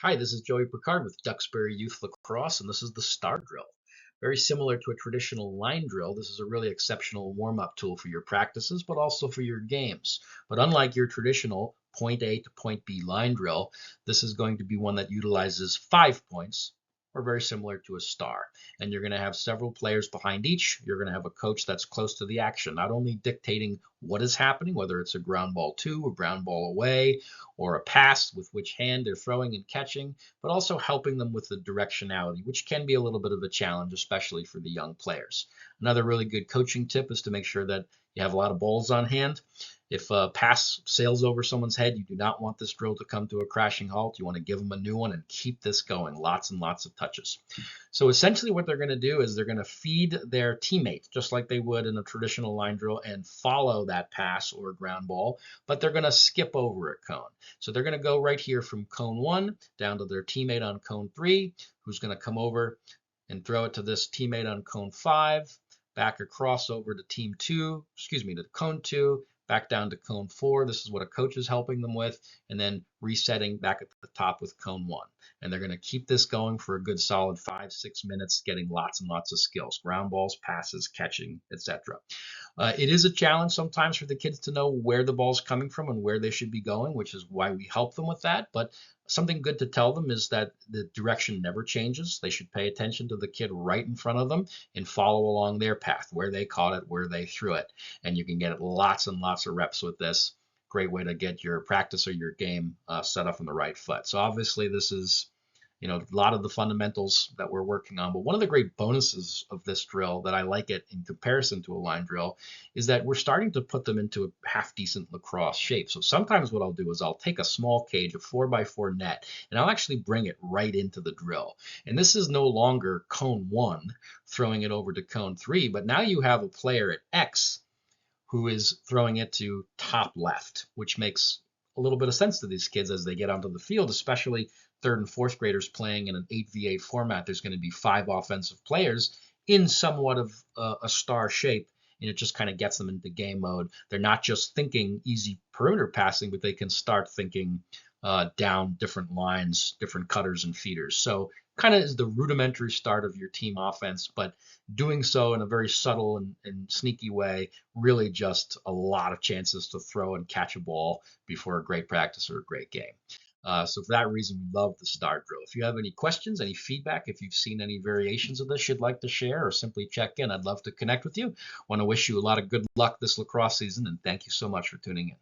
Hi, this is Joey Picard with Duxbury Youth Lacrosse, and this is the Star Drill. Very similar to a traditional line drill, this is a really exceptional warm-up tool for your practices, but also for your games. But unlike your traditional point A to point B line drill, this is going to be one that utilizes 5 points, or very similar to a star. And you're going to have several players behind each. You're going to have a coach that's close to the action, not only dictating what is happening, whether it's a ground ball to, a ground ball away, or a pass with which hand they're throwing and catching, but also helping them with the directionality, which can be a little bit of a challenge, especially for the young players. Another really good coaching tip is to make sure that you have a lot of balls on hand. If a pass sails over someone's head, you do not want this drill to come to a crashing halt. You want to give them a new one and keep this going. Lots and lots of touches. So essentially what they're going to do is they're going to feed their teammate, just like they would in a traditional line drill, and follow that pass or ground ball, but they're going to skip over a cone. So they're going to go right here from cone 1 down to their teammate on cone 3, who's going to come over and throw it to this teammate on cone 5, back across over to team 2, to cone 2, back down to cone 4. This is what a coach is helping them with, and then resetting back at the top with cone 1. And they're going to keep this going for a good solid 5-6 minutes, getting lots and lots of skills, ground balls, passes, catching, etc. It is a challenge sometimes for the kids to know where the ball's coming from and where they should be going, which is why we help them with that. But something good to tell them is that the direction never changes. They should pay attention to the kid right in front of them and follow along their path, where they caught it, where they threw it. And you can get lots and lots of reps with this. Great way to get your practice or your game set up on the right foot. So obviously this is a lot of the fundamentals that we're working on. But one of the great bonuses of this drill that I like it in comparison to a line drill is that we're starting to put them into a half decent lacrosse shape. So sometimes what I'll do is I'll take a small cage, a 4x4 net, and I'll actually bring it right into the drill. And this is no longer cone 1 throwing it over to cone 3, but now you have a player at X who is throwing it to top left, which makes a little bit of sense to these kids as they get onto the field, especially third and fourth graders playing in an 8v8 format. There's going to be 5 offensive players in somewhat of a star shape, and it just kind of gets them into game mode. They're not just thinking easy perimeter passing, but they can start thinking down different lines, different cutters and feeders. So kind of is the rudimentary start of your team offense, but doing so in a very subtle and sneaky way, really just a lot of chances to throw and catch a ball before a great practice or a great game. So for that reason, we love the Star Drill. If you have any questions, any feedback, if you've seen any variations of this you'd like to share, or simply check in, I'd love to connect with you. Want to wish you a lot of good luck this lacrosse season, and thank you so much for tuning in.